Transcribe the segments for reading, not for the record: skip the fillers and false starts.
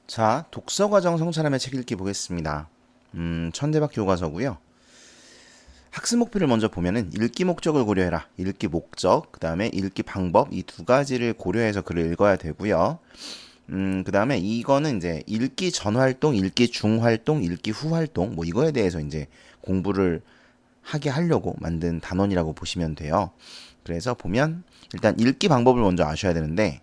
자, 독서과정 성찰하며 책 읽기 보겠습니다. 천재박 교과서고요. 학습 목표를 먼저 보면은 읽기 목적을 고려해라. 읽기 목적, 그 다음에 읽기 방법 이 두 가지를 고려해서 글을 읽어야 되고요. 그 다음에 이거는 이제 읽기 전 활동, 읽기 중 활동, 읽기 후 활동 뭐 이거에 대해서 이제 공부를 하게 하려고 만든 단원이라고 보시면 돼요. 그래서 보면 일단 읽기 방법을 먼저 아셔야 되는데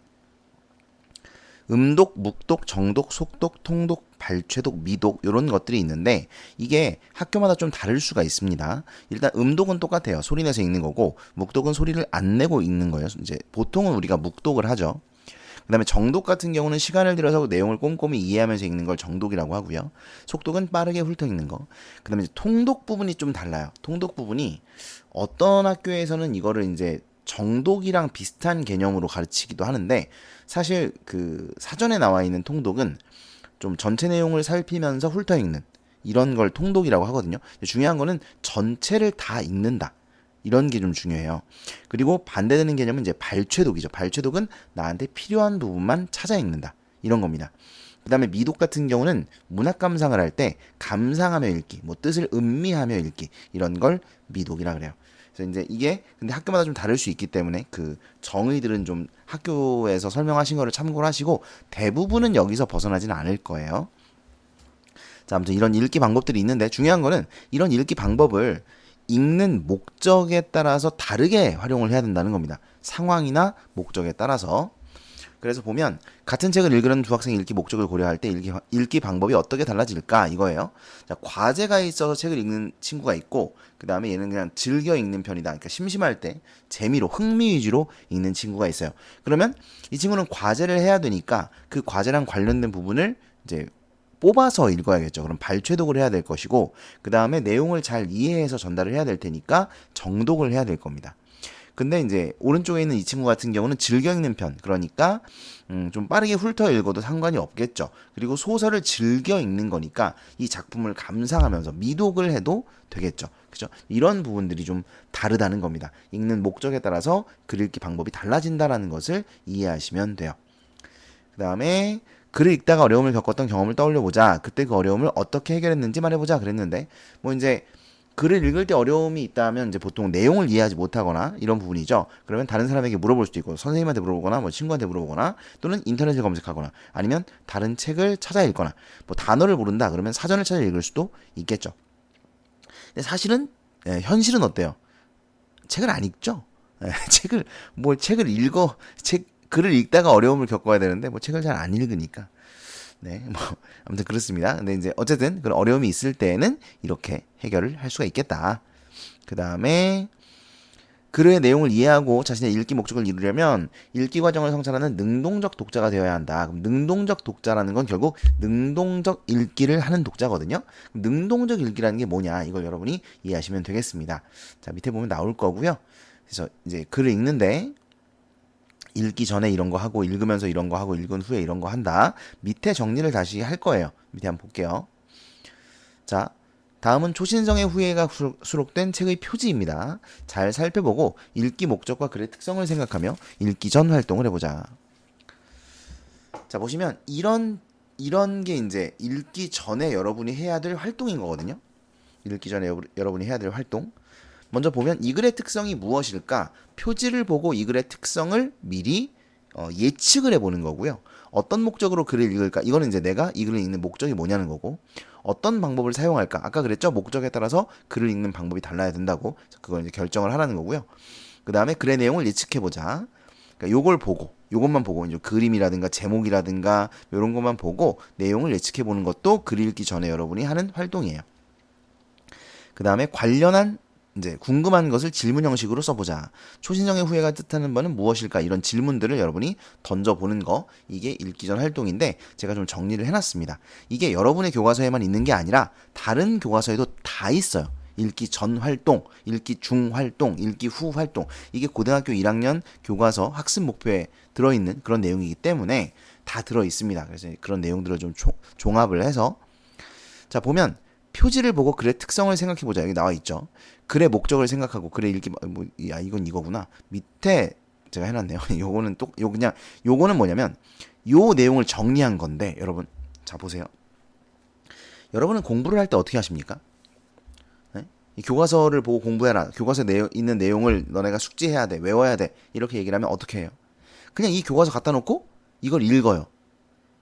음독, 묵독, 정독, 속독, 통독, 발췌독, 미독 이런 것들이 있는데 이게 학교마다 좀 다를 수가 있습니다. 일단 음독은 똑같아요. 소리 내서 읽는 거고 묵독은 소리를 안 내고 읽는 거예요. 이제 보통은 우리가 묵독을 하죠. 그다음에 정독 같은 경우는 시간을 들여서 내용을 꼼꼼히 이해하면서 읽는 걸 정독이라고 하고요. 속독은 빠르게 훑어 읽는 거. 그다음에 이제 통독 부분이 좀 달라요. 통독 부분이 어떤 학교에서는 이거를 이제 정독이랑 비슷한 개념으로 가르치기도 하는데 사실 그 사전에 나와 있는 통독은 좀 전체 내용을 살피면서 훑어 읽는 이런 걸 통독이라고 하거든요. 중요한 거는 전체를 다 읽는다. 이런 게 좀 중요해요. 그리고 반대되는 개념은 이제 발췌독이죠. 발췌독은 나한테 필요한 부분만 찾아 읽는다. 이런 겁니다. 그 다음에 미독 같은 경우는 문학 감상을 할 때 감상하며 읽기, 뭐 뜻을 음미하며 읽기 이런 걸 미독이라 그래요. 그래서 이제 이게 근데 학교마다 좀 다를 수 있기 때문에 그 정의들은 좀 학교에서 설명하신 거를 참고를 하시고 대부분은 여기서 벗어나지는 않을 거예요. 자, 아무튼 이런 읽기 방법들이 있는데 중요한 거는 이런 읽기 방법을 읽는 목적에 따라서 다르게 활용을 해야 된다는 겁니다. 상황이나 목적에 따라서. 그래서 보면 같은 책을 읽으려는 두 학생의 읽기 목적을 고려할 때 읽기 방법이 어떻게 달라질까 이거예요. 자, 과제가 있어서 책을 읽는 친구가 있고 그 다음에 얘는 그냥 즐겨 읽는 편이다. 그러니까 심심할 때 재미로 흥미 위주로 읽는 친구가 있어요. 그러면 이 친구는 과제를 해야 되니까 그 과제랑 관련된 부분을 이제 뽑아서 읽어야겠죠. 그럼 발췌독을 해야 될 것이고 그 다음에 내용을 잘 이해해서 전달을 해야 될 테니까 정독을 해야 될 겁니다. 근데 이제 오른쪽에 있는 이 친구 같은 경우는 즐겨 읽는 편, 그러니까 좀 빠르게 훑어 읽어도 상관이 없겠죠. 그리고 소설을 즐겨 읽는 거니까 이 작품을 감상하면서 미독을 해도 되겠죠. 그죠? 이런 부분들이 좀 다르다는 겁니다. 읽는 목적에 따라서 글 읽기 방법이 달라진다는 것을 이해하시면 돼요. 그 다음에 글을 읽다가 어려움을 겪었던 경험을 떠올려보자. 그때 그 어려움을 어떻게 해결했는지 말해보자 그랬는데 뭐 이제 글을 읽을 때 어려움이 있다면 이제 보통 내용을 이해하지 못하거나 이런 부분이죠. 그러면 다른 사람에게 물어볼 수도 있고 선생님한테 물어보거나 뭐 친구한테 물어보거나 또는 인터넷에 검색하거나 아니면 다른 책을 찾아 읽거나 뭐 단어를 모른다 그러면 사전을 찾아 읽을 수도 있겠죠. 근데 사실은 현실은 어때요? 책을 안 읽죠. 책을 읽어 글을 읽다가 어려움을 겪어야 되는데 뭐 책을 잘 안 읽으니까 네, 뭐 아무튼 그렇습니다. 근데 이제 어쨌든 그런 어려움이 있을 때에는 이렇게 해결을 할 수가 있겠다. 그 다음에 글의 내용을 이해하고 자신의 읽기 목적을 이루려면 읽기 과정을 성찰하는 능동적 독자가 되어야 한다. 그럼 능동적 독자라는 건 결국 능동적 읽기를 하는 독자거든요. 능동적 읽기라는 게 뭐냐 이걸 여러분이 이해하시면 되겠습니다. 자, 밑에 보면 나올 거고요. 그래서 이제 글을 읽는데 읽기 전에 이런 거 하고 읽으면서 이런 거 하고 읽은 후에 이런 거 한다. 밑에 정리를 다시 할 거예요. 밑에 한번 볼게요. 자, 다음은 초신성의 후예가 수록된 책의 표지입니다. 잘 살펴보고 읽기 목적과 글의 특성을 생각하며 읽기 전 활동을 해보자. 자, 보시면 이런 게 이제 읽기 전에 여러분이 해야 될 활동인 거거든요. 읽기 전에 여러분이 해야 될 활동. 먼저 보면 이 글의 특성이 무엇일까? 표지를 보고 이 글의 특성을 미리 예측을 해보는 거고요. 어떤 목적으로 글을 읽을까? 이거는 이제 내가 이 글을 읽는 목적이 뭐냐는 거고 어떤 방법을 사용할까? 아까 그랬죠? 목적에 따라서 글을 읽는 방법이 달라야 된다고. 그걸 이제 결정을 하라는 거고요. 그 다음에 글의 내용을 예측해보자. 그러니까 요것만 보고 이제 그림이라든가 제목이라든가 이런 것만 보고 내용을 예측해보는 것도 글 읽기 전에 여러분이 하는 활동이에요. 그 다음에 관련한 이제 궁금한 것을 질문 형식으로 써보자. 초신성의 후예가 뜻하는 바는 무엇일까? 이런 질문들을 여러분이 던져보는 거. 이게 읽기 전 활동인데 제가 좀 정리를 해놨습니다. 이게 여러분의 교과서에만 있는 게 아니라 다른 교과서에도 다 있어요. 읽기 전 활동, 읽기 중 활동, 읽기 후 활동. 이게 고등학교 1학년 교과서 학습 목표에 들어있는 그런 내용이기 때문에 다 들어있습니다. 그래서 그런 내용들을 좀 종합을 해서 자 보면 표지를 보고 글의 특성을 생각해보자. 여기 나와 있죠. 글의 목적을 생각하고 글의 읽기 이건 이거구나. 밑에 제가 해놨네요. 요거는 또 요거는 뭐냐면 요 내용을 정리한 건데 여러분 자, 보세요. 여러분은 공부를 할 때 어떻게 하십니까? 네? 이 교과서를 보고 공부해라. 교과서에 있는 내용을 너네가 숙지해야 돼. 외워야 돼. 이렇게 얘기를 하면 어떻게 해요? 그냥 이 교과서 갖다 놓고 이걸 읽어요.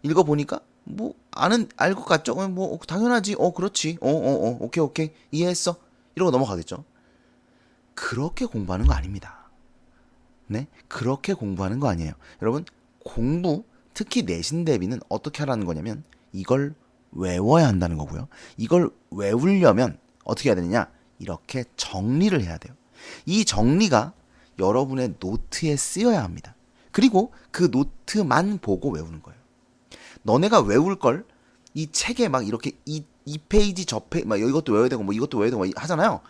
읽어보니까 뭐 아는 알 것 같죠? 뭐 당연하지. 그렇지. 오케이 이해했어. 이러고 넘어가겠죠. 그렇게 공부하는 거 아닙니다. 네? 그렇게 공부하는 거 아니에요. 여러분, 공부, 특히 내신 대비는 어떻게 하라는 거냐면 이걸 외워야 한다는 거고요. 이걸 외우려면 어떻게 해야 되느냐? 이렇게 정리를 해야 돼요. 이 정리가 여러분의 노트에 쓰여야 합니다. 그리고 그 노트만 보고 외우는 거예요. 너네가 외울 걸 이 책에 막 이렇게 이 페이지 저 페이지 막 이것도 외워야 되고 뭐 이것도 외워야 되고 하잖아요.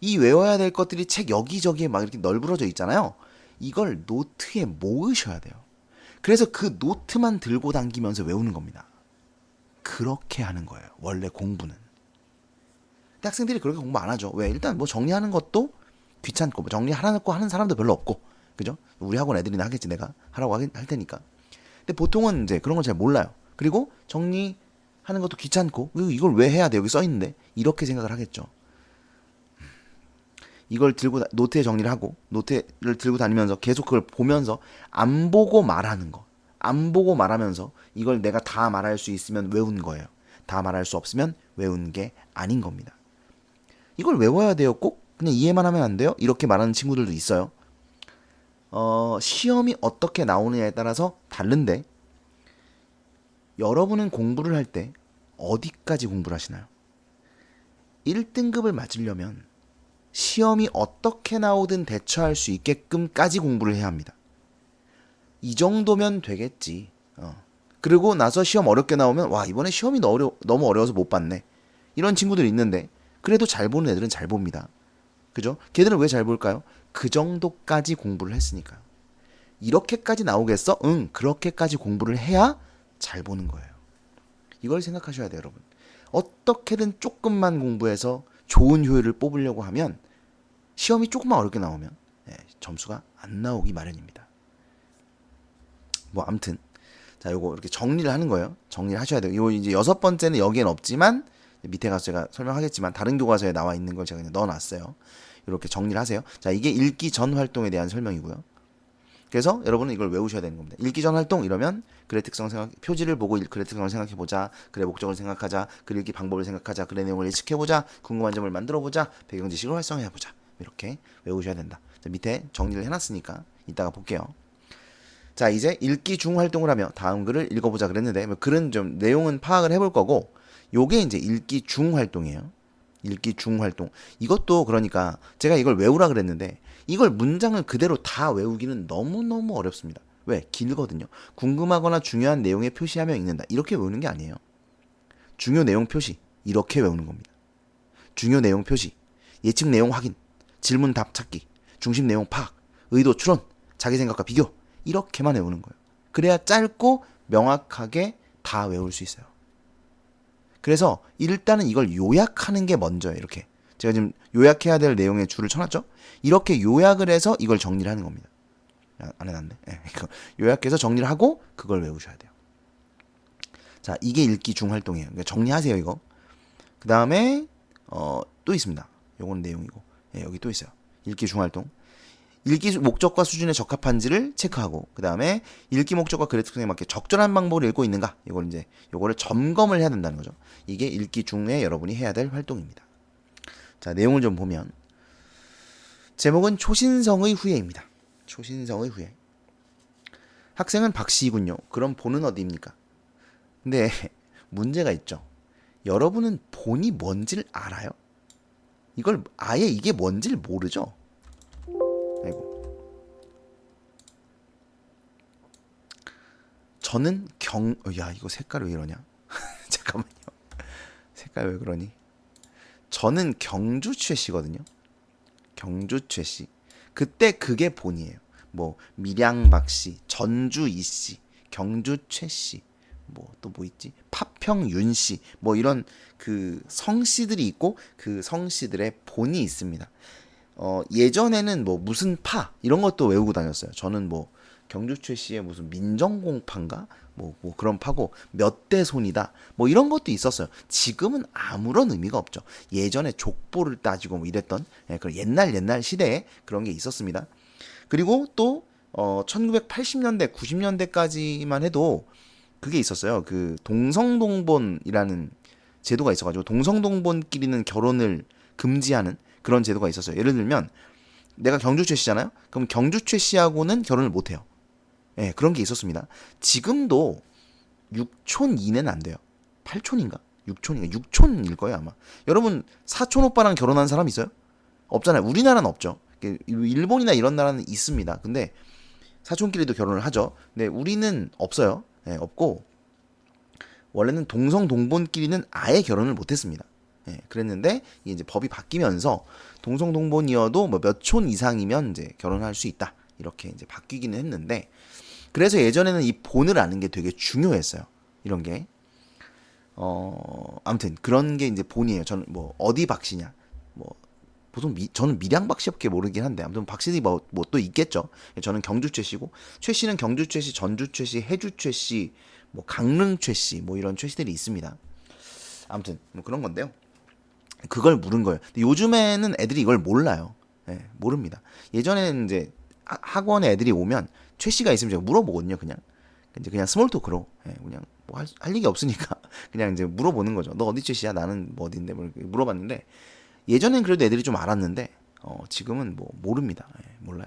이 외워야 될 것들이 책 여기저기에 막 이렇게 널브러져 있잖아요. 이걸 노트에 모으셔야 돼요. 그래서 그 노트만 들고 당기면서 외우는 겁니다. 그렇게 하는 거예요. 원래 공부는. 근데 학생들이 그렇게 공부 안 하죠. 왜? 일단 뭐 정리하는 것도 귀찮고 뭐 정리하라고 하는 사람도 별로 없고, 그죠? 우리 학원 애들이나 하겠지, 내가 하라고 할 테니까. 근데 보통은 이제 그런 걸 잘 몰라요. 그리고 정리하는 것도 귀찮고 이걸 왜 해야 돼? 여기 써 있는데 이렇게 생각을 하겠죠. 이걸 들고 노트에 정리를 하고 노트를 들고 다니면서 계속 그걸 보면서 안 보고 말하는 거. 안 보고 말하면서 이걸 내가 다 말할 수 있으면 외운 거예요. 다 말할 수 없으면 외운 게 아닌 겁니다. 이걸 외워야 돼요. 꼭 그냥 이해만 하면 안 돼요? 이렇게 말하는 친구들도 있어요. 시험이 어떻게 나오느냐에 따라서 다른데 여러분은 공부를 할 때 어디까지 공부를 하시나요? 1등급을 맞으려면 시험이 어떻게 나오든 대처할 수 있게끔까지 공부를 해야 합니다. 이 정도면 되겠지. 그리고 나서 시험 어렵게 나오면 와, 이번에 시험이 너무 어려워서 못 봤네. 이런 친구들이 있는데 그래도 잘 보는 애들은 잘 봅니다. 그죠? 걔들은 왜 잘 볼까요? 그 정도까지 공부를 했으니까요. 이렇게까지 나오겠어? 응, 그렇게까지 공부를 해야 잘 보는 거예요. 이걸 생각하셔야 돼요, 여러분. 어떻게든 조금만 공부해서 좋은 효율을 뽑으려고 하면 시험이 조금만 어렵게 나오면 점수가 안 나오기 마련입니다. 뭐 아무튼 자, 요거 이렇게 정리를 하는 거예요. 정리를 하셔야 돼요. 이거 이제 6번째는 여기엔 없지만 밑에 가서 제가 설명하겠지만 다른 교과서에 나와 있는 걸 제가 그냥 넣어놨어요. 이렇게 정리를 하세요. 자, 이게 읽기 전 활동에 대한 설명이고요. 그래서 여러분은 이걸 외우셔야 되는 겁니다. 읽기 전 활동 이러면 글의 특성 표지를 보고 글의 특성을 생각해보자. 글의 목적을 생각하자. 글 읽기 방법을 생각하자. 글의 내용을 예측해보자. 궁금한 점을 만들어보자. 배경 지식을 활성화해보자. 이렇게 외우셔야 된다. 자, 밑에 정리를 해놨으니까 이따가 볼게요. 자, 이제 읽기 중 활동을 하며 다음 글을 읽어보자 그랬는데 글은 좀 내용은 파악을 해볼 거고 요게 이제 읽기 중 활동이에요. 읽기 중 활동. 이것도 그러니까 제가 이걸 외우라 그랬는데 이걸 문장을 그대로 다 외우기는 너무너무 어렵습니다. 왜? 길거든요. 궁금하거나 중요한 내용에 표시하며 읽는다. 이렇게 외우는 게 아니에요. 중요 내용 표시. 이렇게 외우는 겁니다. 중요 내용 표시. 예측 내용 확인. 질문 답 찾기. 중심 내용 파악. 의도 추론. 자기 생각과 비교. 이렇게만 외우는 거예요. 그래야 짧고 명확하게 다 외울 수 있어요. 그래서 일단은 이걸 요약하는 게 먼저예요. 이렇게 제가 지금 요약해야 될 내용의 줄을 쳐놨죠. 이렇게 요약을 해서 이걸 정리를 하는 겁니다. 안 해놨네. 요약해서 정리를 하고 그걸 외우셔야 돼요. 자, 이게 읽기 중 활동이에요. 그러니까 정리하세요, 이거. 그 다음에 또 있습니다. 요건 내용이고 여기 또 있어요. 읽기 중 활동. 읽기 목적과 수준에 적합한지를 체크하고 그 다음에 읽기 목적과 글의 특성에 맞게 적절한 방법을 읽고 있는가 요거를 점검을 해야 된다는 거죠. 이게 읽기 중에 여러분이 해야 될 활동입니다. 자, 내용을 좀 보면 제목은 초신성의 후예입니다. 초신성의 후예. 학생은 박씨군요. 그럼 본은 어디입니까? 근데 문제가 있죠. 여러분은 본이 뭔지를 알아요? 이걸 아예 이게 뭔지를 모르죠? 아이고. 저는 야, 이거 색깔 왜 이러냐? 잠깐만요. 색깔 왜 그러니? 저는 경주 최씨거든요. 경주 최씨. 그때 그게 본이에요. 뭐 밀양 박씨, 전주 이씨, 경주 최씨, 뭐 또 뭐 있지? 파평 윤씨, 뭐 이런 그 성씨들이 있고 그 성씨들의 본이 있습니다. 예전에는 뭐 무슨 파 이런 것도 외우고 다녔어요. 저는 뭐 경주 최씨의 무슨 민정공파인가 뭐 그런 파고 몇 대 손이다. 뭐 이런 것도 있었어요. 지금은 아무런 의미가 없죠. 예전에 족보를 따지고 뭐 이랬던 그런 옛날 시대에 그런 게 있었습니다. 그리고 또 1980년대, 90년대까지만 해도 그게 있었어요. 그 동성동본이라는 제도가 있어가지고 동성동본끼리는 결혼을 금지하는 그런 제도가 있었어요. 예를 들면 내가 경주 최씨잖아요. 그럼 경주 최씨하고는 결혼을 못 해요. 예, 그런 게 있었습니다. 지금도 6촌 이내는 안 돼요. 8촌인가? 6촌인가? 6촌일 거예요, 아마. 여러분, 사촌 오빠랑 결혼한 사람 있어요? 없잖아요. 우리나라는 없죠. 일본이나 이런 나라는 있습니다. 근데 사촌끼리도 결혼을 하죠. 근데 우리는 없어요. 예, 없고 원래는 동성 동본끼리는 아예 결혼을 못 했습니다. 예, 그랬는데 이제 법이 바뀌면서 동성 동본이어도 뭐 몇 촌 이상이면 이제 결혼할 수 있다. 이렇게 이제 바뀌기는 했는데 그래서 예전에는 이 본을 아는 게 되게 중요했어요. 이런 게. 아무튼 그런 게 이제 본이에요. 저는 뭐 어디 박씨냐. 뭐 보통 저는 밀양 박씨밖에 모르긴 한데 아무튼 박씨들이 뭐 또 있겠죠. 저는 경주 최씨고 최씨는 경주 최씨, 전주 최씨, 해주 최씨, 뭐 강릉 최씨 뭐 이런 최씨들이 있습니다. 아무튼 뭐 그런 건데요. 그걸 물은 거예요. 근데 요즘에는 애들이 이걸 몰라요. 예, 모릅니다. 예전에는 이제 학원에 애들이 오면 최 씨가 있으면 제가 물어보거든요. 그냥 스몰 토크로 그냥 뭐 할 얘기 없으니까 그냥 이제 물어보는 거죠. 너 어디 최 씨야? 나는 뭐 어딘데? 뭐 이렇게 물어봤는데 예전엔 그래도 애들이 좀 알았는데 지금은 뭐 모릅니다. 예, 몰라요.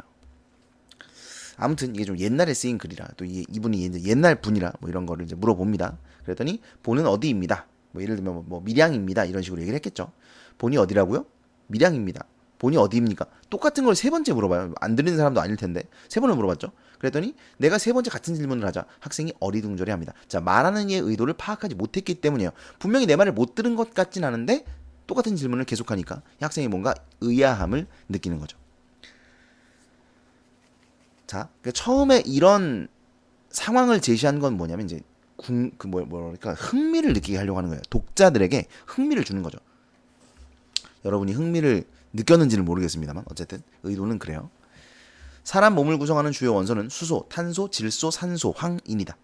아무튼 이게 좀 옛날에 쓰인 글이라 또 이분이 이제 옛날 분이라 뭐 이런 거를 이제 물어봅니다. 그랬더니 본은 어디입니다. 뭐 예를 들면 뭐 밀양입니다. 이런 식으로 얘기를 했겠죠. 본이 어디라고요? 밀양입니다. 본이 어디입니까? 똑같은 걸 세 번째 물어봐요. 안 들리는 사람도 아닐 텐데 세 번을 물어봤죠. 그랬더니 내가 세 번째 같은 질문을 하자 학생이 어리둥절해합니다. 자, 말하는 이의 의도를 파악하지 못했기 때문이에요. 분명히 내 말을 못 들은 것 같진 않은데 똑같은 질문을 계속하니까 학생이 뭔가 의아함을 느끼는 거죠. 자, 그러니까 처음에 이런 상황을 제시한 건 뭐냐면 이제 뭐랄까 흥미를 느끼게 하려고 하는 거예요. 독자들에게 흥미를 주는 거죠. 여러분이 흥미를 느꼈는지는 모르겠습니다만 어쨌든 의도는 그래요. 사람 몸을 구성하는 주요 원소는 수소, 탄소, 질소, 산소, 황입니다.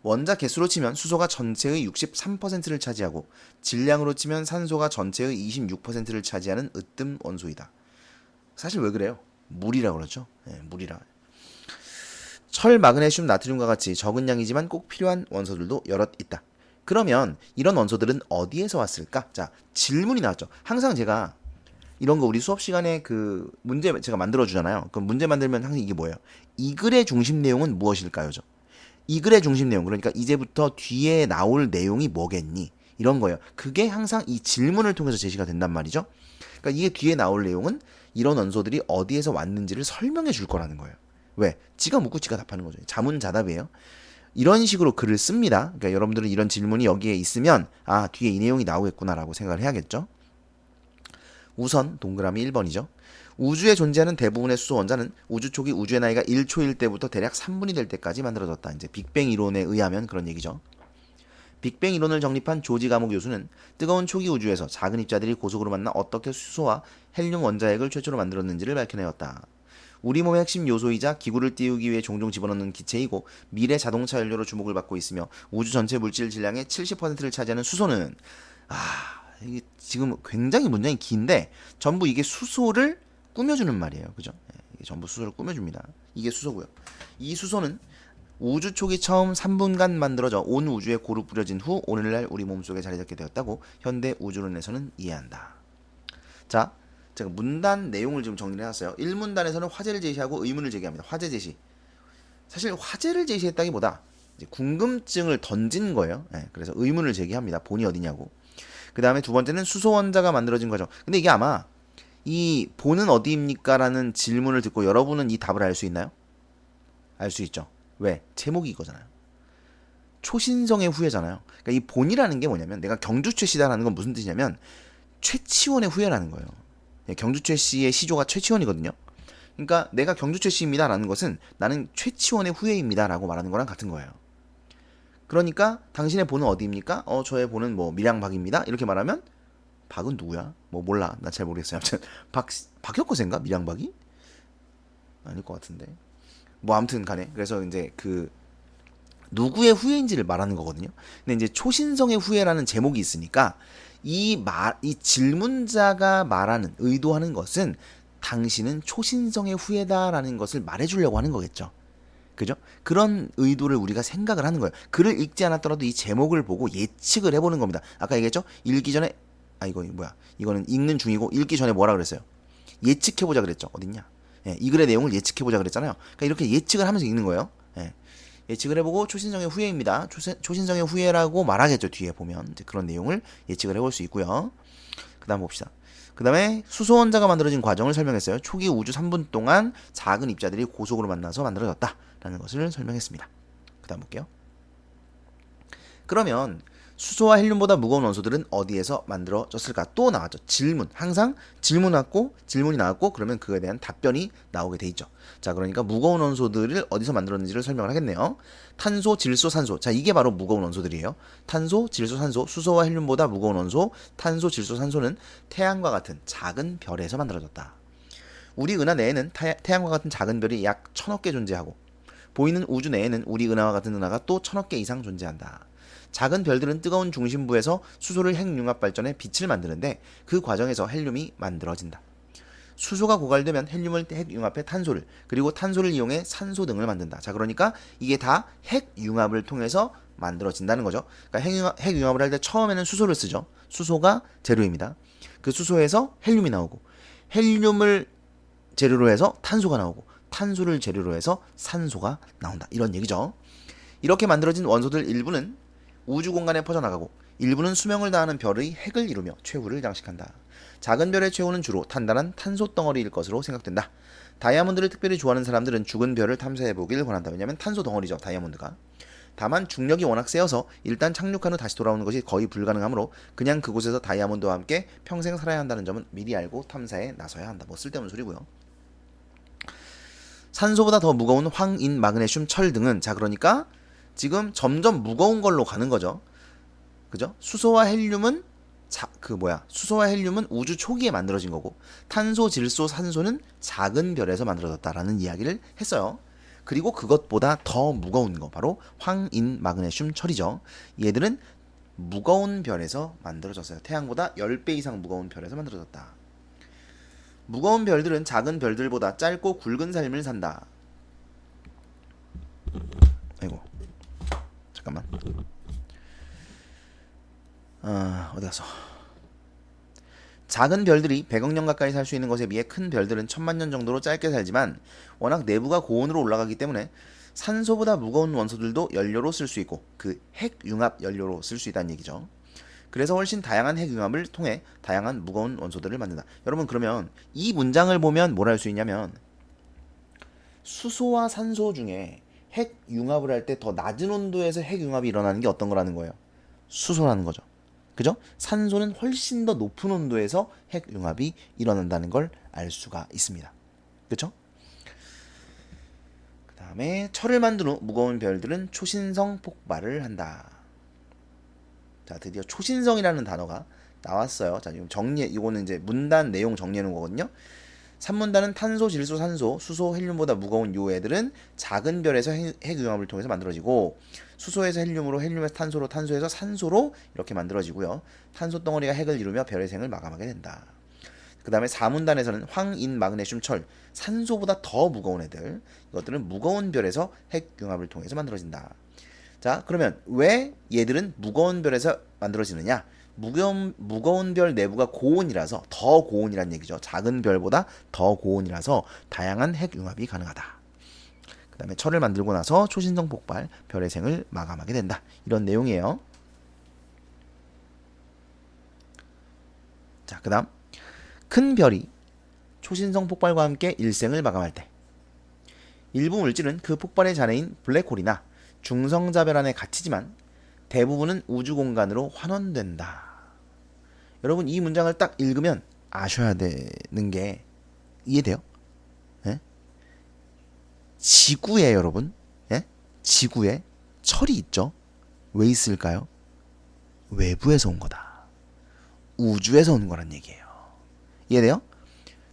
원자 개수로 치면 수소가 전체의 63%를 차지하고 질량으로 치면 산소가 전체의 26%를 차지하는 으뜸 원소이다. 사실 왜 그래요? 물이라 그러죠. 물이라. 철, 마그네슘, 나트륨과 같이 적은 양이지만 꼭 필요한 원소들도 여럿 있다. 그러면 이런 원소들은 어디에서 왔을까? 자, 질문이 나왔죠. 항상 제가 이런 거 우리 수업 시간에 그 문제 제가 만들어 주잖아요. 그럼 문제 만들면 항상 이게 뭐예요? 이 글의 중심 내용은 무엇일까요?죠. 이 글의 중심 내용, 그러니까 이제부터 뒤에 나올 내용이 뭐겠니? 이런 거예요. 그게 항상 이 질문을 통해서 제시가 된단 말이죠. 그러니까 이게 뒤에 나올 내용은 이런 원소들이 어디에서 왔는지를 설명해 줄 거라는 거예요. 왜? 지가 묻고 지가 답하는 거죠. 자문자답이에요. 이런 식으로 글을 씁니다. 그러니까 여러분들은 이런 질문이 여기에 있으면 아, 뒤에 이 내용이 나오겠구나라고 생각을 해야겠죠. 우선 동그라미 1번이죠. 우주에 존재하는 대부분의 수소 원자는 우주 초기 우주의 나이가 1초일 때부터 대략 3분이 될 때까지 만들어졌다. 이제 빅뱅 이론에 의하면 그런 얘기죠. 빅뱅 이론을 정립한 조지 가모 교수는 뜨거운 초기 우주에서 작은 입자들이 고속으로 만나 어떻게 수소와 헬륨 원자핵을 최초로 만들었는지를 밝혀내었다. 우리 몸의 핵심 요소이자 기구를 띄우기 위해 종종 집어넣는 기체이고 미래 자동차 연료로 주목을 받고 있으며 우주 전체 물질 질량의 70%를 차지하는 수소는 이게 지금 굉장히 문장이 긴데 전부 이게 수소를 꾸며주는 말이에요. 그죠? 이게 전부 수소를 꾸며줍니다. 이게 수소고요. 이 수소는 우주 초기 처음 3분간 만들어져 온 우주에 고루 뿌려진 후 오늘날 우리 몸속에 자리 잡게 되었다고 현대 우주론에서는 이해한다. 자, 제가 문단 내용을 좀 정리를 해놨어요. 1문단에서는 화제를 제시하고 의문을 제기합니다. 화제 제시. 사실 화제를 제시했다기보다 이제 궁금증을 던진 거예요. 그래서 의문을 제기합니다. 본이 어디냐고. 그 다음에 두 번째는 수소 원자가 만들어진 거죠. 근데 이게 아마 이 본은 어디입니까? 라는 질문을 듣고 여러분은 이 답을 알 수 있나요? 알 수 있죠. 왜? 제목이 이거잖아요. 초신성의 후예잖아요. 그러니까 이 본이라는 게 뭐냐면 내가 경주 최씨다라는 건 무슨 뜻이냐면 최치원의 후예라는 거예요. 경주 최씨의 시조가 최치원이거든요. 그러니까 내가 경주 최씨입니다라는 것은 나는 최치원의 후예입니다라고 말하는 거랑 같은 거예요. 그러니까 당신의 본은 어디입니까? 저의 본은 뭐 밀양박입니다. 이렇게 말하면 박은 누구야? 뭐 몰라. 나 잘 모르겠어요. 아무튼 박혁거세인가? 밀양박이? 아닐 것 같은데. 뭐 아무튼 간에 그래서 이제 그 누구의 후예인지를 말하는 거거든요. 근데 이제 초신성의 후예라는 제목이 있으니까 이 질문자가 말하는, 의도하는 것은 당신은 초신성의 후예다라는 것을 말해주려고 하는 거겠죠. 그죠? 그런 의도를 우리가 생각을 하는 거예요. 글을 읽지 않았더라도 이 제목을 보고 예측을 해보는 겁니다. 아까 얘기했죠? 읽기 전에, 이거 뭐야? 이거는 읽는 중이고 읽기 전에 뭐라 그랬어요? 예측해보자 그랬죠. 어딨냐? 예, 이 글의 내용을 예측해보자 그랬잖아요. 그러니까 이렇게 예측을 하면서 읽는 거예요. 예. 예측을 해보고 초신성의 후예입니다. 초신성의 후예라고 말하겠죠. 뒤에 보면 이제 그런 내용을 예측을 해볼 수 있고요. 그 다음 봅시다. 그 다음에 수소원자가 만들어진 과정을 설명했어요. 초기 우주 3분 동안 작은 입자들이 고속으로 만나서 만들어졌다라는 것을 설명했습니다. 그 다음 볼게요. 그러면 수소와 헬륨보다 무거운 원소들은 어디에서 만들어졌을까? 또 나왔죠. 질문. 항상 질문이 나왔고 그러면 그거에 대한 답변이 나오게 돼 있죠. 자, 그러니까 무거운 원소들을 어디서 만들었는지를 설명을 하겠네요. 탄소, 질소, 산소. 자, 이게 바로 무거운 원소들이에요. 탄소, 질소, 산소. 수소와 헬륨보다 무거운 원소 탄소, 질소, 산소는 태양과 같은 작은 별에서 만들어졌다. 우리 은하 내에는 태양과 같은 작은 별이 약 1000억 개 존재하고 보이는 우주 내에는 우리 은하와 같은 은하가 또 1000억 개 이상 존재한다. 작은 별들은 뜨거운 중심부에서 수소를 핵융합 발전해 빛을 만드는데 그 과정에서 헬륨이 만들어진다. 수소가 고갈되면 헬륨을 핵융합해 탄소를, 그리고 탄소를 이용해 산소 등을 만든다. 자, 그러니까 이게 다 핵융합을 통해서 만들어진다는 거죠. 그러니까 핵융합을 할 때 처음에는 수소를 쓰죠. 수소가 재료입니다. 그 수소에서 헬륨이 나오고 헬륨을 재료로 해서 탄소가 나오고 탄소를 재료로 해서 산소가 나온다. 이런 얘기죠. 이렇게 만들어진 원소들 일부는 우주 공간에 퍼져나가고 일부는 수명을 다하는 별의 핵을 이루며 최후를 장식한다. 작은 별의 최후는 주로 단단한 탄소 덩어리일 것으로 생각된다. 다이아몬드를 특별히 좋아하는 사람들은 죽은 별을 탐사해보길 권한다. 왜냐하면 탄소 덩어리죠, 다이아몬드가. 다만 중력이 워낙 세어서 일단 착륙한 후 다시 돌아오는 것이 거의 불가능하므로 그냥 그곳에서 다이아몬드와 함께 평생 살아야 한다는 점은 미리 알고 탐사에 나서야 한다. 뭐 쓸데없는 소리고요. 산소보다 더 무거운 황인, 마그네슘, 철 등은, 자, 그러니까 지금 점점 무거운 걸로 가는 거죠. 그죠? 수소와 헬륨은 수소와 헬륨은 우주 초기에 만들어진 거고 탄소, 질소, 산소는 작은 별에서 만들어졌다라는 이야기를 했어요. 그리고 그것보다 더 무거운 거 바로 황인, 마그네슘, 철이죠. 얘들은 무거운 별에서 만들어졌어요. 태양보다 10배 이상 무거운 별에서 만들어졌다. 무거운 별들은 작은 별들보다 짧고 굵은 삶을 산다. 아이고, 잠깐만. 어디 갔어? 작은 별들이 100억 년 가까이 살 수 있는 것에 비해 큰 별들은 1000만 년 정도로 짧게 살지만 워낙 내부가 고온으로 올라가기 때문에 산소보다 무거운 원소들도 연료로 쓸 수 있고 그 핵융합 연료로 쓸 수 있다는 얘기죠. 그래서 훨씬 다양한 핵융합을 통해 다양한 무거운 원소들을 만든다. 여러분, 그러면 이 문장을 보면 뭘 할 수 있냐면 수소와 산소 중에 핵융합을 할 때 더 낮은 온도에서 핵융합이 일어나는 게 어떤 거라는 거예요? 수소라는 거죠. 그죠? 산소는 훨씬 더 높은 온도에서 핵융합이 일어난다는 걸 알 수가 있습니다. 그렇죠? 그 다음에 철을 만든 후 무거운 별들은 초신성 폭발을 한다. 자, 드디어 초신성이라는 단어가 나왔어요. 자, 지금 이거는 이제 문단 내용 정리해 놓은 거거든요. 3문단은 탄소, 질소, 산소, 수소, 헬륨보다 무거운 요 애들은 작은 별에서 핵융합을 통해서 만들어지고 수소에서 헬륨으로, 헬륨에서 탄소로, 탄소에서 산소로 이렇게 만들어지고요. 탄소 덩어리가 핵을 이루며 별의 생을 마감하게 된다. 그 다음에 4문단에서는 황인, 마그네슘, 철, 산소보다 더 무거운 애들, 이것들은 무거운 별에서 핵융합을 통해서 만들어진다. 자, 그러면 왜 얘들은 무거운 별에서 만들어지느냐? 무거운 별 내부가 고온이라서, 더 고온이란 얘기죠. 작은 별보다 더 고온이라서 다양한 핵융합이 가능하다. 그 다음에 철을 만들고 나서 초신성 폭발, 별의 생을 마감하게 된다. 이런 내용이에요. 자, 그 다음 큰 별이 초신성 폭발과 함께 일생을 마감할 때 일부 물질은 그 폭발의 잔해인 블랙홀이나 중성자별 안에 갇히지만 대부분은 우주 공간으로 환원된다. 여러분, 이 문장을 딱 읽으면 아셔야 되는 게 이해돼요? 예? 지구에, 여러분, 예? 지구에 철이 있죠? 왜 있을까요? 외부에서 온 거다. 우주에서 온 거란 얘기예요. 이해돼요?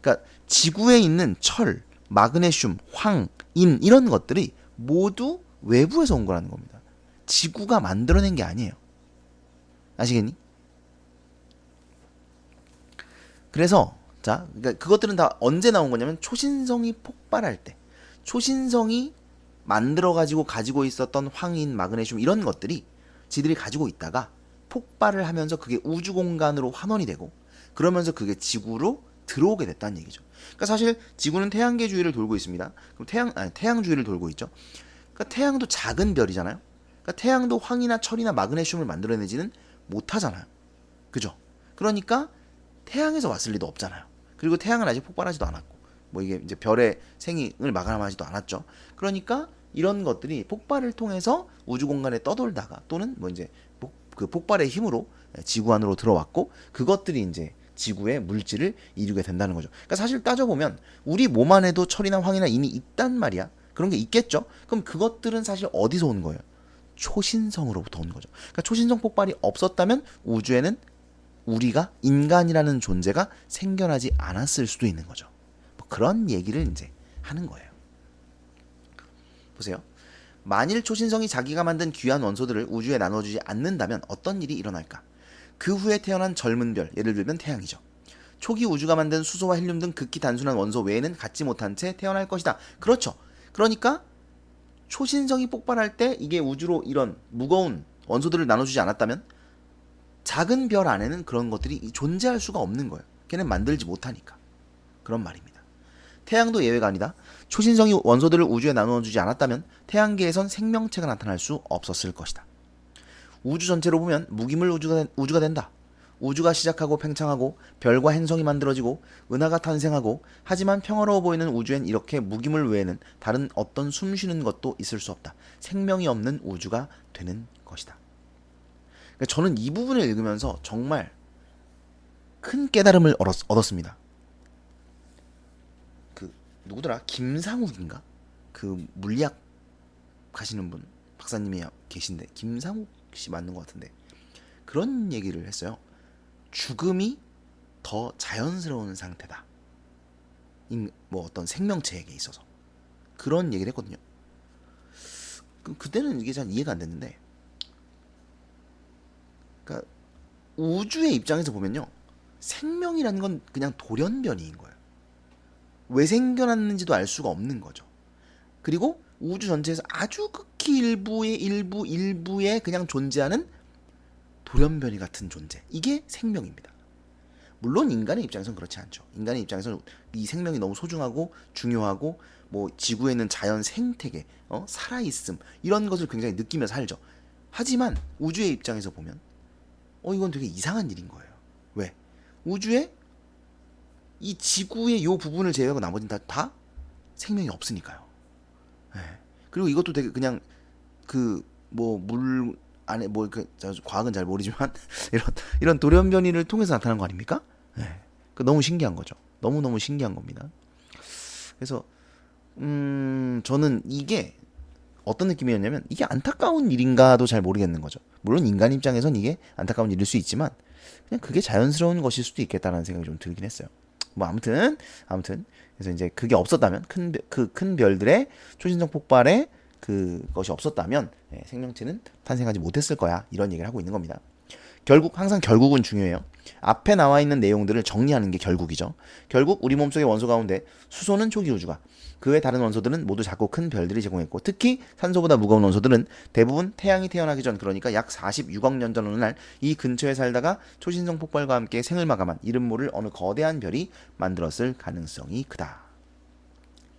그러니까 지구에 있는 철, 마그네슘, 황, 인 이런 것들이 모두 외부에서 온 거라는 겁니다. 지구가 만들어낸 게 아니에요. 아시겠니? 그래서 자, 그러니까 그것들은 다 언제 나온 거냐면 초신성이 폭발할 때, 초신성이 만들어가지고 가지고 있었던 황인, 마그네슘 이런 것들이 지들이 가지고 있다가 폭발을 하면서 그게 우주 공간으로 환원이 되고 그러면서 그게 지구로 들어오게 됐다는 얘기죠. 그러니까 사실 지구는 태양계 주위를 돌고 있습니다. 그럼 태양 주위를 돌고 있죠. 그러니까 태양도 작은 별이잖아요. 그러니까 태양도 황이나 철이나 마그네슘을 만들어내지는 못하잖아요. 그죠? 그러니까 태양에서 왔을 리도 없잖아요. 그리고 태양은 아직 폭발하지도 않았고, 뭐 이게 이제 별의 생을 마감하지도 않았죠. 그러니까 이런 것들이 폭발을 통해서 우주 공간에 떠돌다가 또는 뭐 이제 그 폭발의 힘으로 지구 안으로 들어왔고, 그것들이 이제 지구의 물질을 이루게 된다는 거죠. 그러니까 사실 따져보면 우리 몸 안에도 철이나 황이나 이미 있단 말이야. 그런 게 있겠죠. 그럼 그것들은 사실 어디서 온 거예요? 초신성으로부터 온 거죠. 그러니까 초신성 폭발이 없었다면 우주에는 우리가 인간이라는 존재가 생겨나지 않았을 수도 있는 거죠. 뭐 그런 얘기를 이제 하는 거예요. 보세요. 만일 초신성이 자기가 만든 귀한 원소들을 우주에 나눠주지 않는다면 어떤 일이 일어날까? 그 후에 태어난 젊은 별, 예를 들면 태양이죠. 초기 우주가 만든 수소와 헬륨 등 극히 단순한 원소 외에는 갖지 못한 채 태어날 것이다. 그렇죠. 그러니까 초신성이 폭발할 때 이게 우주로 이런 무거운 원소들을 나눠주지 않았다면 작은 별 안에는 그런 것들이 존재할 수가 없는 거예요. 걔는 만들지 못하니까. 그런 말입니다. 태양도 예외가 아니다. 초신성이 원소들을 우주에 나눠주지 않았다면 태양계에선 생명체가 나타날 수 없었을 것이다. 우주 전체로 보면 무기물 우주가 된다. 우주가 시작하고 팽창하고 별과 행성이 만들어지고 은하가 탄생하고, 하지만 평화로워 보이는 우주엔 이렇게 무기물 외에는 다른 어떤 숨쉬는 것도 있을 수 없다. 생명이 없는 우주가 되는 것이다. 그러니까 저는 이 부분을 읽으면서 정말 큰 깨달음을 얻었습니다. 그 누구더라? 김상욱인가? 그 물리학 하시는 분 박사님이 계신데 김상욱 씨 맞는 것 같은데 그런 얘기를 했어요. 죽음이 더 자연스러운 상태다. 뭐 어떤 생명체에게 있어서 그런 얘기를 했거든요. 그때는 이게 잘 이해가 안 됐는데, 그러니까 우주의 입장에서 보면요, 생명이라는 건 그냥 돌연변이인 거예요. 왜 생겨났는지도 알 수가 없는 거죠. 그리고 우주 전체에서 아주 극히 일부에 그냥 존재하는 돌연변이 같은 존재, 이게 생명입니다. 물론 인간의 입장에서는 그렇지 않죠. 인간의 입장에서는 이 생명이 너무 소중하고 중요하고, 뭐 지구에 있는 자연 생태계, 살아있음 이런 것을 굉장히 느끼며 살죠. 하지만 우주의 입장에서 보면 이건 되게 이상한 일인 거예요. 왜? 우주에 이 지구의 요 부분을 제외하고 나머지는 다 생명이 없으니까요. 네. 그리고 이것도 되게 그냥 그 뭐 물 안에 뭐 과학은 잘 모르지만 이런 돌연변이를 통해서 나타난 거 아닙니까? 네. 그 너무 신기한 거죠. 너무 신기한 겁니다. 그래서 저는 이게 어떤 느낌이었냐면 이게 안타까운 일인가도 잘 모르겠는 거죠. 물론 인간 입장에선 이게 안타까운 일일 수 있지만 그냥 그게 자연스러운 것일 수도 있겠다라는 생각이 좀 들긴 했어요. 뭐 아무튼 그래서 이제 그게 없었다면 큰 별들의 초신성 폭발에 그것이 없었다면 생명체는 탄생하지 못했을 거야, 이런 얘기를 하고 있는 겁니다. 항상 결국은 중요해요. 앞에 나와 있는 내용들을 정리하는 게 결국이죠. 결국 우리 몸속의 원소 가운데 수소는 초기 우주가, 그 외 다른 원소들은 모두 작고 큰 별들이 제공했고, 특히 산소보다 무거운 원소들은 대부분 태양이 태어나기 전, 그러니까 약 46억 년 전 어느 날 이 근처에 살다가 초신성 폭발과 함께 생을 마감한 이름 모를 어느 거대한 별이 만들었을 가능성이 크다.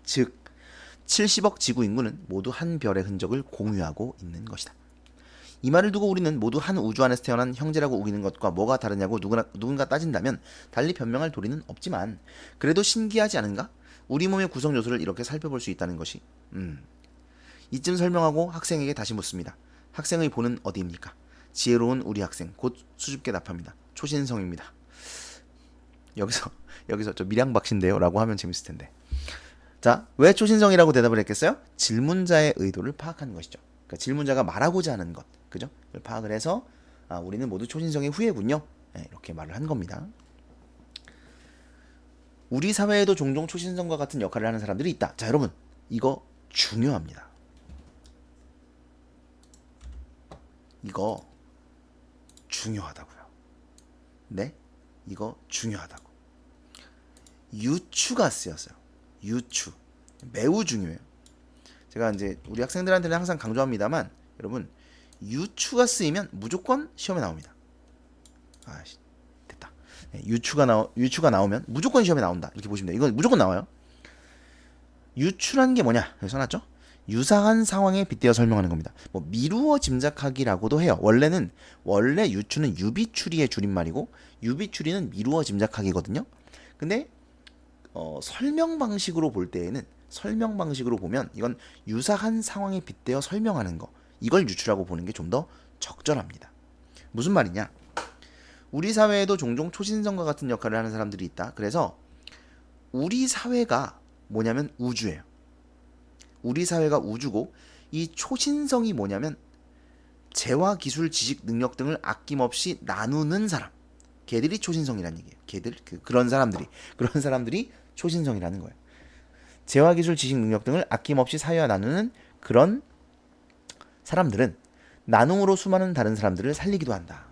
즉 70억 지구 인구는 모두 한 별의 흔적을 공유하고 있는 것이다. 이 말을 두고 우리는 모두 한 우주 안에서 태어난 형제라고 우기는 것과 뭐가 다르냐고 누군가 따진다면 달리 변명할 도리는 없지만, 그래도 신기하지 않은가? 우리 몸의 구성 요소를 이렇게 살펴볼 수 있다는 것이. 이쯤 설명하고 학생에게 다시 묻습니다. 학생의 본은 어디입니까? 지혜로운 우리 학생, 곧 수줍게 답합니다. 초신성입니다. 여기서 저 밀양박신데요 라고 하면 재밌을 텐데. 자, 왜 초신성이라고 대답을 했겠어요? 질문자의 의도를 파악하는 것이죠. 그러니까 질문자가 말하고자 하는 것, 그죠? 그걸 파악을 해서 우리는 모두 초신성의 후예군요. 네, 이렇게 말을 한 겁니다. 우리 사회에도 종종 초신성과 같은 역할을 하는 사람들이 있다. 자, 여러분, 이거 중요합니다. 이거 중요하다고요. 네? 이거 중요하다고. 유추가 쓰였어요. 유추. 매우 중요해요. 제가 이제 우리 학생들한테는 항상 강조합니다만 여러분 유추가 쓰이면 무조건 시험에 나옵니다. 됐다. 네, 유추가 나오면 무조건 시험에 나온다. 이렇게 보시면 돼요. 이건 무조건 나와요. 유추라는 게 뭐냐? 여기 써놨죠? 유사한 상황에 빗대어 설명하는 겁니다. 뭐 미루어 짐작하기라고도 해요. 원래 유추는 유비추리의 줄임말이고 유비추리는 미루어 짐작하기거든요. 근데 설명 방식으로 보면 이건 유사한 상황에 빗대어 설명하는 거. 이걸 유추라고 보는 게 좀 더 적절합니다. 무슨 말이냐? 우리 사회에도 종종 초신성과 같은 역할을 하는 사람들이 있다. 그래서 우리 사회가 뭐냐면 우주예요. 우리 사회가 우주고 이 초신성이 뭐냐면 재화, 기술, 지식, 능력 등을 아낌없이 나누는 사람. 걔들이 초신성이라는 얘기예요. 그런 사람들이 초신성이라는 거예요. 재화, 기술, 지식, 능력 등을 아낌없이 사회와 나누는 그런 사람들은 나눔으로 수많은 다른 사람들을 살리기도 한다.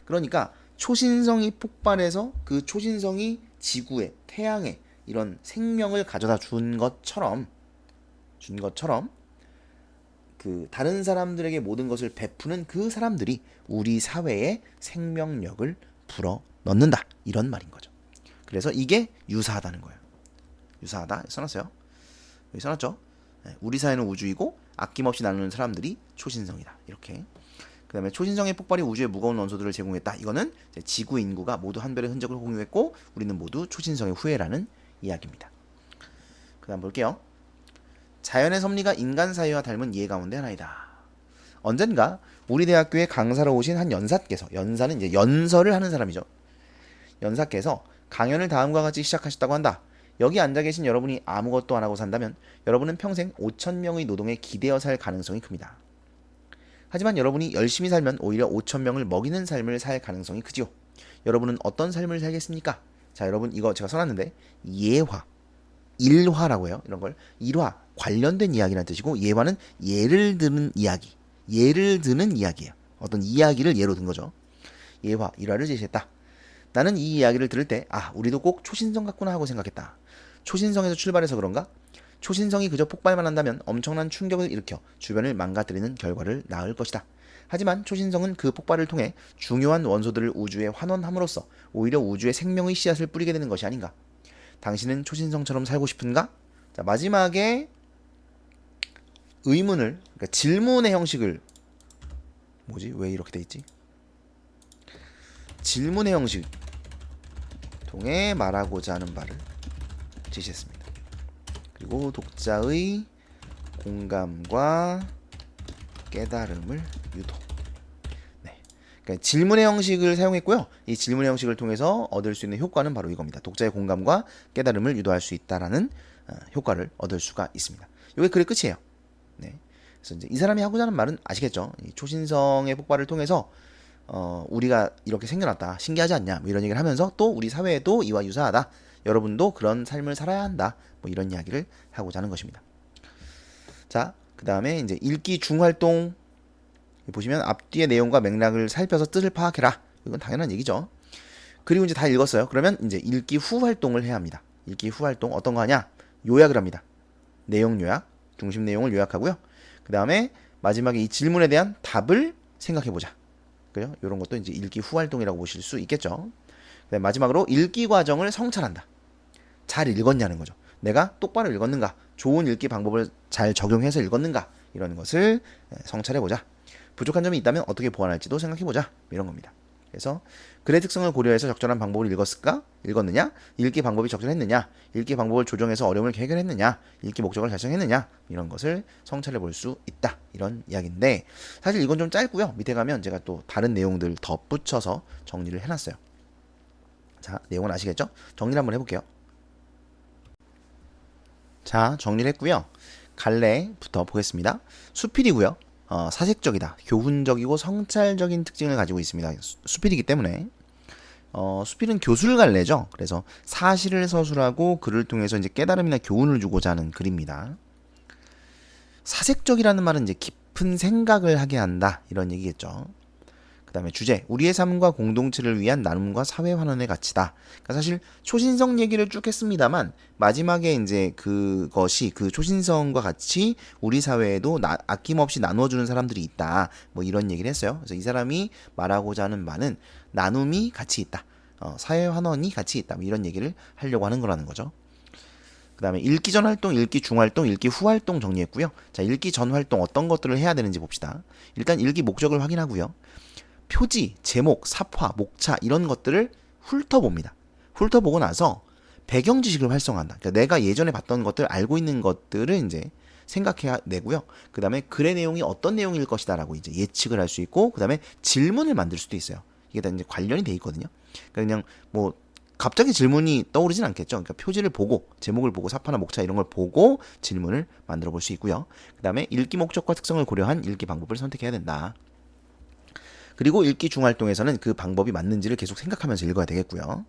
그러니까 초신성이 폭발해서 그 초신성이 지구에, 태양에 이런 생명을 가져다 준 것처럼 그 다른 사람들에게 모든 것을 베푸는 그 사람들이 우리 사회에 생명력을 불어 넣는다. 이런 말인 거죠. 그래서 이게 유사하다는 거예요. 유사하다 써놨어요. 여기 써놨죠. 우리 사회는 우주이고 아낌없이 나누는 사람들이 초신성이다. 이렇게. 그 다음에 초신성의 폭발이 우주에 무거운 원소들을 제공했다. 이거는 지구 인구가 모두 한 별의 흔적을 공유했고 우리는 모두 초신성의 후예라는 이야기입니다. 그 다음 볼게요. 자연의 섭리가 인간 사회와 닮은 예 가운데 하나이다. 언젠가 우리 대학교에 강사로 오신 한 연사께서, 연사는 이제 연설을 하는 사람이죠. 연사께서 강연을 다음과 같이 시작하셨다고 한다. 여기 앉아 계신 여러분이 아무것도 안 하고 산다면 여러분은 평생 5,000명의 노동에 기대어 살 가능성이 큽니다. 하지만 여러분이 열심히 살면 오히려 5,000명을 먹이는 삶을 살 가능성이 크지요. 여러분은 어떤 삶을 살겠습니까? 자, 여러분 이거 제가 써놨는데 예화, 일화라고 해요. 이런 걸 일화, 관련된 이야기라는 뜻이고 예화는 예를 드는 이야기예요. 어떤 이야기를 예로 든 거죠. 예화, 일화를 제시했다. 나는 이 이야기를 들을 때 우리도 꼭 초신성 같구나 하고 생각했다. 초신성에서 출발해서 그런가? 초신성이 그저 폭발만 한다면 엄청난 충격을 일으켜 주변을 망가뜨리는 결과를 낳을 것이다. 하지만 초신성은 그 폭발을 통해 중요한 원소들을 우주에 환원함으로써 오히려 우주의 생명의 씨앗을 뿌리게 되는 것이 아닌가? 당신은 초신성처럼 살고 싶은가? 자, 마지막에 의문을, 그러니까 질문의 형식을 왜 이렇게 돼 있지? 질문의 형식 통해 말하고자 하는 바를 제시했습니다. 그리고 독자의 공감과 깨달음을 유도. 그러니까 질문의 형식을 사용했고요. 이 질문의 형식을 통해서 얻을 수 있는 효과는 바로 이겁니다. 독자의 공감과 깨달음을 유도할 수 있다라는 효과를 얻을 수가 있습니다. 이게 글의 끝이에요. 네. 그래서 이제 이 사람이 하고자 하는 말은 아시겠죠? 이 초신성의 폭발을 통해서 우리가 이렇게 생겨났다. 신기하지 않냐? 뭐 이런 얘기를 하면서 또 우리 사회에도 이와 유사하다. 여러분도 그런 삶을 살아야 한다. 뭐 이런 이야기를 하고자 하는 것입니다. 자, 그 다음에 이제 읽기 중활동 보시면 앞뒤의 내용과 맥락을 살펴서 뜻을 파악해라. 이건 당연한 얘기죠. 그리고 이제 다 읽었어요. 그러면 이제 읽기 후 활동을 해야 합니다. 읽기 후 활동 어떤 거 하냐? 요약을 합니다. 내용 요약, 중심 내용을 요약하고요. 그 다음에 마지막에 이 질문에 대한 답을 생각해보자. 그죠? 이런 것도 이제 읽기 후 활동이라고 보실 수 있겠죠. 그다음에 마지막으로 읽기 과정을 성찰한다. 잘 읽었냐는 거죠. 내가 똑바로 읽었는가? 좋은 읽기 방법을 잘 적용해서 읽었는가? 이런 것을 성찰해보자. 부족한 점이 있다면 어떻게 보완할지도 생각해보자. 이런 겁니다. 그래서 글의 특성을 고려해서 적절한 방법을 읽었느냐? 읽기 방법이 적절했느냐? 읽기 방법을 조정해서 어려움을 해결했느냐? 읽기 목적을 달성했느냐? 이런 것을 성찰해 볼 수 있다. 이런 이야기인데 사실 이건 좀 짧고요. 밑에 가면 제가 또 다른 내용들 덧붙여서 정리를 해놨어요. 자, 내용은 아시겠죠? 정리를 한번 해볼게요. 자, 정리를 했고요. 갈래부터 보겠습니다. 수필이고요. 사색적이다. 교훈적이고 성찰적인 특징을 가지고 있습니다. 수필이기 때문에 수필은 교술갈래죠. 그래서 사실을 서술하고 글을 통해서 이제 깨달음이나 교훈을 주고자 하는 글입니다. 사색적이라는 말은 이제 깊은 생각을 하게 한다. 이런 얘기겠죠. 그 다음에 주제, 우리의 삶과 공동체를 위한 나눔과 사회 환원의 가치다. 그러니까 사실 초신성 얘기를 쭉 했습니다만 마지막에 이제 그것이 그 초신성과 같이 우리 사회에도 아낌없이 나누어주는 사람들이 있다. 뭐 이런 얘기를 했어요. 그래서 이 사람이 말하고자 하는 바는 나눔이 가치 있다. 사회 환원이 가치 있다. 뭐 이런 얘기를 하려고 하는 거라는 거죠. 그 다음에 읽기 전 활동, 읽기 중 활동, 읽기 후 활동 정리했고요. 자, 읽기 전 활동 어떤 것들을 해야 되는지 봅시다. 일단 읽기 목적을 확인하고요. 표지, 제목, 사파, 목차 이런 것들을 훑어봅니다. 훑어보고 나서 배경 지식을 활성화한다. 그러니까 내가 예전에 봤던 것들, 알고 있는 것들을 이제 생각해내고요. 그 다음에 글의 내용이 어떤 내용일 것이다라고 이제 예측을 할 수 있고, 그 다음에 질문을 만들 수도 있어요. 이게 다 이제 관련이 돼 있거든요. 그러니까 그냥 뭐 갑자기 질문이 떠오르진 않겠죠. 그러니까 표지를 보고, 제목을 보고, 사파나 목차 이런 걸 보고 질문을 만들어 볼 수 있고요. 그 다음에 읽기 목적과 특성을 고려한 읽기 방법을 선택해야 된다. 그리고 읽기 중활동에서는 그 방법이 맞는지를 계속 생각하면서 읽어야 되겠고요.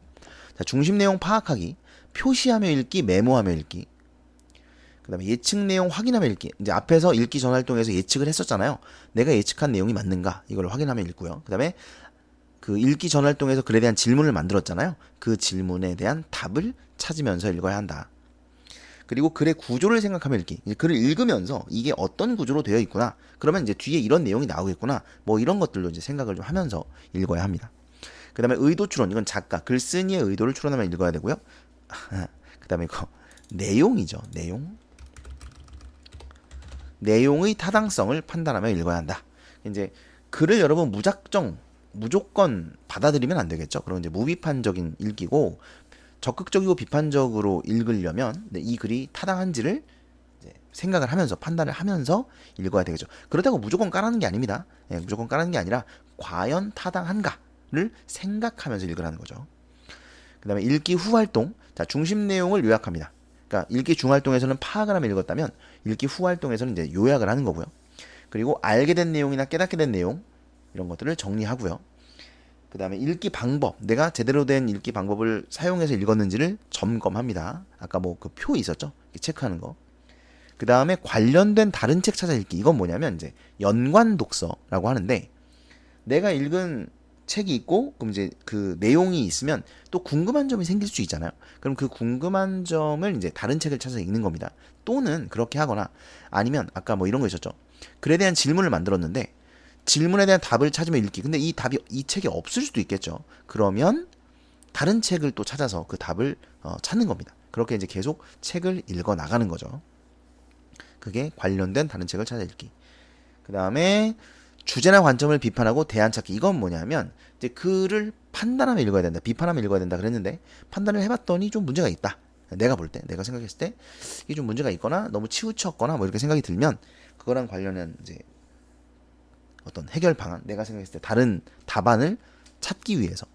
자, 중심 내용 파악하기, 표시하며 읽기, 메모하며 읽기. 그 다음에 예측 내용 확인하며 읽기. 이제 앞에서 읽기 전 활동에서 예측을 했었잖아요. 내가 예측한 내용이 맞는가 이걸 확인하며 읽고요. 그 다음에 그 읽기 전 활동에서 글에 대한 질문을 만들었잖아요. 그 질문에 대한 답을 찾으면서 읽어야 한다. 그리고 글의 구조를 생각하며 읽기. 이제 글을 읽으면서 이게 어떤 구조로 되어 있구나. 그러면 이제 뒤에 이런 내용이 나오겠구나. 뭐 이런 것들로 이제 생각을 좀 하면서 읽어야 합니다. 그 다음에 의도 추론. 이건 작가, 글쓴이의 의도를 추론하며 읽어야 되고요. 그 다음에 이거 내용이죠. 내용. 내용의 타당성을 판단하며 읽어야 한다. 이제 글을 여러분 무조건 받아들이면 안 되겠죠. 그럼 이제 무비판적인 읽기고 적극적이고 비판적으로 읽으려면 이 글이 타당한지를 생각을 하면서 판단을 하면서 읽어야 되겠죠. 그렇다고 무조건 까라는 게 아닙니다. 무조건 까라는 게 아니라 과연 타당한가를 생각하면서 읽으라는 거죠. 그 다음에 읽기 후 활동. 자, 중심 내용을 요약합니다. 그러니까 읽기 중 활동에서는 파악을 하며 읽었다면 읽기 후 활동에서는 이제 요약을 하는 거고요. 그리고 알게 된 내용이나 깨닫게 된 내용 이런 것들을 정리하고요. 그 다음에 읽기 방법, 내가 제대로 된 읽기 방법을 사용해서 읽었는지를 점검합니다. 아까 뭐 그 표 있었죠? 체크하는 거. 그 다음에 관련된 다른 책 찾아 읽기. 이건 뭐냐면 이제 연관 독서라고 하는데 내가 읽은 책이 있고 그럼 이제 그 내용이 있으면 또 궁금한 점이 생길 수 있잖아요. 그럼 그 궁금한 점을 이제 다른 책을 찾아서 읽는 겁니다. 또는 그렇게 하거나 아니면 아까 뭐 이런 거 있었죠. 글에 대한 질문을 만들었는데 질문에 대한 답을 찾으며 읽기. 근데 이 답이 이 책에 없을 수도 있겠죠. 그러면 다른 책을 또 찾아서 그 답을 찾는 겁니다. 그렇게 이제 계속 책을 읽어 나가는 거죠. 그게 관련된 다른 책을 찾아 읽기. 그 다음에 주제나 관점을 비판하고 대안 찾기. 이건 뭐냐면 이제 글을 판단하며 읽어야 된다. 비판하며 읽어야 된다 그랬는데 판단을 해봤더니 좀 문제가 있다. 내가 볼 때, 내가 생각했을 때 이게 좀 문제가 있거나 너무 치우쳤거나 뭐 이렇게 생각이 들면 그거랑 관련한 이제 어떤 해결 방안, 내가 생각했을 때 다른 답안을 찾기 위해서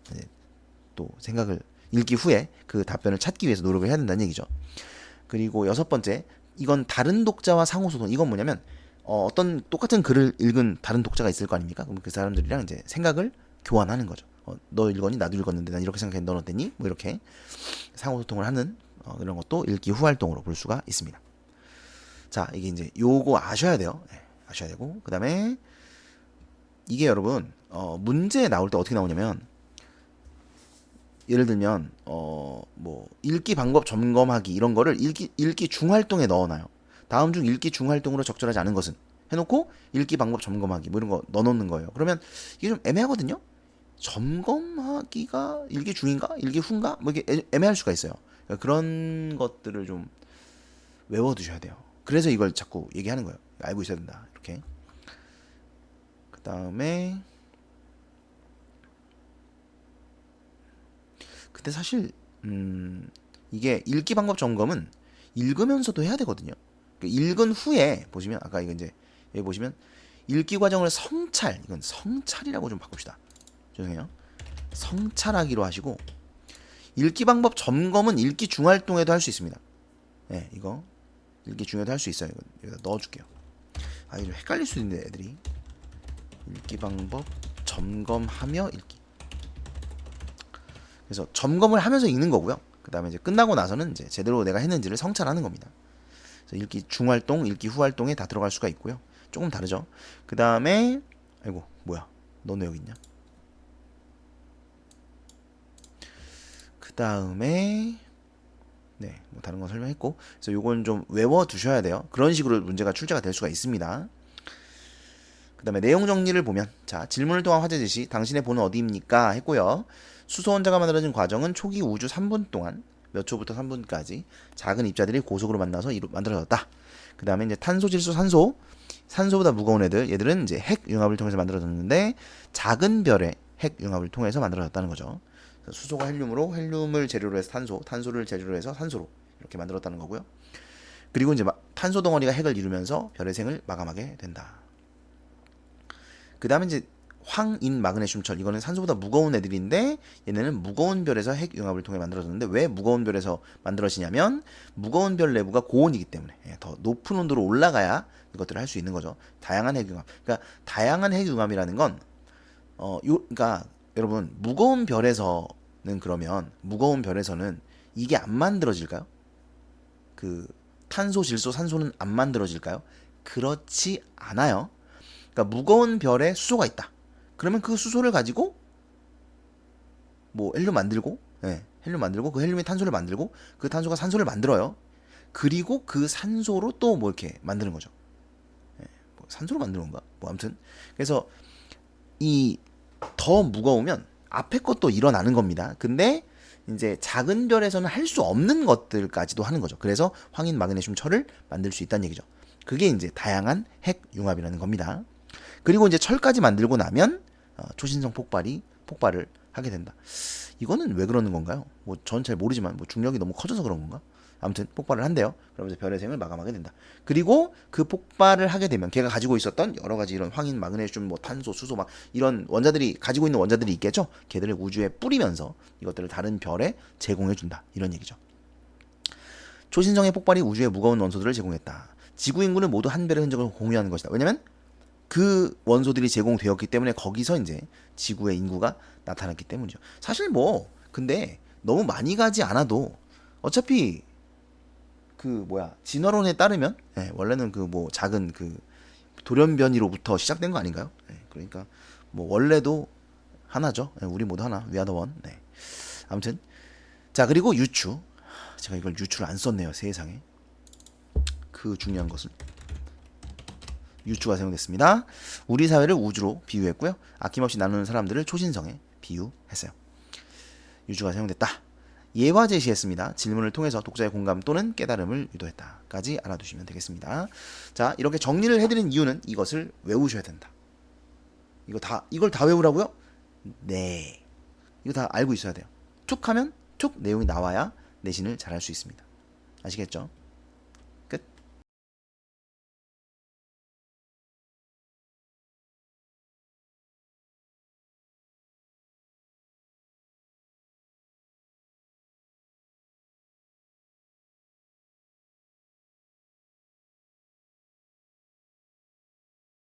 또 생각을 읽기 후에 그 답변을 찾기 위해서 노력을 해야 된다는 얘기죠. 그리고 6번째, 이건 다른 독자와 상호소통. 이건 뭐냐면 어떤 똑같은 글을 읽은 다른 독자가 있을 거 아닙니까? 그럼 그 사람들이랑 이제 생각을 교환하는 거죠. 너 읽었니? 나도 읽었는데 난 이렇게 생각했는데 넌 어땠니? 뭐 이렇게 상호소통을 하는 이런 것도 읽기 후 활동으로 볼 수가 있습니다. 자, 이게 이제 요거 아셔야 돼요. 네, 아셔야 되고 그 다음에 이게 여러분 문제 나올 때 어떻게 나오냐면 예를 들면 뭐 읽기 방법 점검하기 이런 거를 읽기 중활동에 넣어놔요. 다음 중 읽기 중활동으로 적절하지 않은 것은 해놓고 읽기 방법 점검하기 뭐 이런 거 넣어놓는 거예요. 그러면 이게 좀 애매하거든요. 점검하기가 읽기 중인가 읽기 후인가 뭐 이게 애매할 수가 있어요. 그러니까 그런 것들을 좀 외워두셔야 돼요. 그래서 이걸 자꾸 얘기하는 거예요. 알고 있어야 된다 이렇게. 그 다음에 근데 사실 이게 읽기 방법 점검은 읽으면서도 해야 되거든요. 읽은 후에 보시면 아까 이거 이제 여기 보시면 읽기 과정을 성찰, 이건 성찰이라고 좀 바꿉시다. 죄송해요. 성찰하기로 하시고 읽기 방법 점검은 읽기 중활동에도 할 수 있습니다. 네, 이거 읽기 중에도 할 수 있어요. 이거 여기다 넣어줄게요. 아, 이거 헷갈릴 수 있는데 애들이. 읽기 방법 점검하며 읽기. 그래서 점검을 하면서 읽는 거고요. 그 다음에 이제 끝나고 나서는 이제 제대로 내가 했는지를 성찰하는 겁니다. 그래서 읽기 중활동, 읽기 후활동에 다 들어갈 수가 있고요. 조금 다르죠. 그 다음에 아이고 뭐야 너는 여기 있냐? 그 다음에 네, 뭐 다른 건 설명했고, 그래서 요건 좀 외워 두셔야 돼요. 그런 식으로 문제가 출제가 될 수가 있습니다. 그 다음에 내용 정리를 보면, 자, 질문을 통한 화제 제시, 당신의 본은 어디입니까? 했고요. 수소원자가 만들어진 과정은 초기 우주 3분 동안, 몇 초부터 3분까지 작은 입자들이 고속으로 만나서 만들어졌다. 그 다음에 이제 탄소, 질소, 산소, 산소보다 무거운 애들, 얘들은 이제 핵 융합을 통해서 만들어졌는데, 작은 별의 핵 융합을 통해서 만들어졌다는 거죠. 수소가 헬륨으로 헬륨을 재료로 해서 탄소, 탄소를 재료로 해서 산소로 이렇게 만들었다는 거고요. 그리고 이제 탄소 덩어리가 핵을 이루면서 별의 생을 마감하게 된다. 그 다음에 이제 황인 마그네슘 철, 이거는 산소보다 무거운 애들인데 얘네는 무거운 별에서 핵 융합을 통해 만들어졌는데, 왜 무거운 별에서 만들어지냐면 무거운 별 내부가 고온이기 때문에 더 높은 온도로 올라가야 이것들을 할 수 있는 거죠. 다양한 핵 융합. 그러니까 다양한 핵 융합이라는 건 그러니까 여러분, 무거운 별에서는 그러면 무거운 별에서는 이게 안 만들어질까요? 그 탄소, 질소, 산소는 안 만들어질까요? 그렇지 않아요. 그러니까 무거운 별에 수소가 있다. 그러면 그 수소를 가지고 뭐 헬륨 만들고, 예, 헬륨 만들고 그 헬륨이 탄소를 만들고 그 탄소가 산소를 만들어요. 그리고 그 산소로 또 뭐 이렇게 만드는 거죠. 예, 뭐 산소로 만드는 건가? 뭐 아무튼 그래서 이 더 무거우면 앞에 것도 일어나는 겁니다. 근데 이제 작은 별에서는 할 수 없는 것들까지도 하는 거죠. 그래서 황인 마그네슘 철을 만들 수 있다는 얘기죠. 그게 이제 다양한 핵 융합이라는 겁니다. 그리고 이제 철까지 만들고 나면 초신성 폭발을 하게 된다. 이거는 왜 그러는 건가요? 뭐 전 잘 모르지만 뭐 중력이 너무 커져서 그런 건가? 아무튼 폭발을 한대요. 그러면서 별의 생을 마감하게 된다. 그리고 그 폭발을 하게 되면 걔가 가지고 있었던 여러 가지 이런 황인, 마그네슘, 뭐 탄소, 수소 막 이런 원자들이 가지고 있는 원자들이 있겠죠. 걔들을 우주에 뿌리면서 이것들을 다른 별에 제공해 준다. 이런 얘기죠. 초신성의 폭발이 우주에 무거운 원소들을 제공했다. 지구 인구는 모두 한 별의 흔적을 공유하는 것이다. 왜냐면 그 원소들이 제공되었기 때문에 거기서 이제 지구의 인구가 나타났기 때문이죠. 사실 뭐 근데 너무 많이 가지 않아도 어차피 그 뭐야 진화론에 따르면 원래는 그 뭐 작은 그 돌연변이로부터 시작된 거 아닌가요? 그러니까 뭐 원래도 하나죠. 우리 모두 하나. We are the one. 아무튼 자, 그리고 유추. 제가 이걸 유추를 안 썼네요. 세상에. 그 중요한 것은 유추가 사용됐습니다. 우리 사회를 우주로 비유했고요. 아낌없이 나누는 사람들을 초신성에 비유했어요. 유추가 사용됐다. 예화 제시했습니다. 질문을 통해서 독자의 공감 또는 깨달음을 유도했다까지 알아두시면 되겠습니다. 자, 이렇게 정리를 해드린 이유는 이것을 외우셔야 된다. 이걸 다 외우라고요? 네. 이거 다 알고 있어야 돼요. 툭 하면 툭 내용이 나와야 내신을 잘할 수 있습니다. 아시겠죠?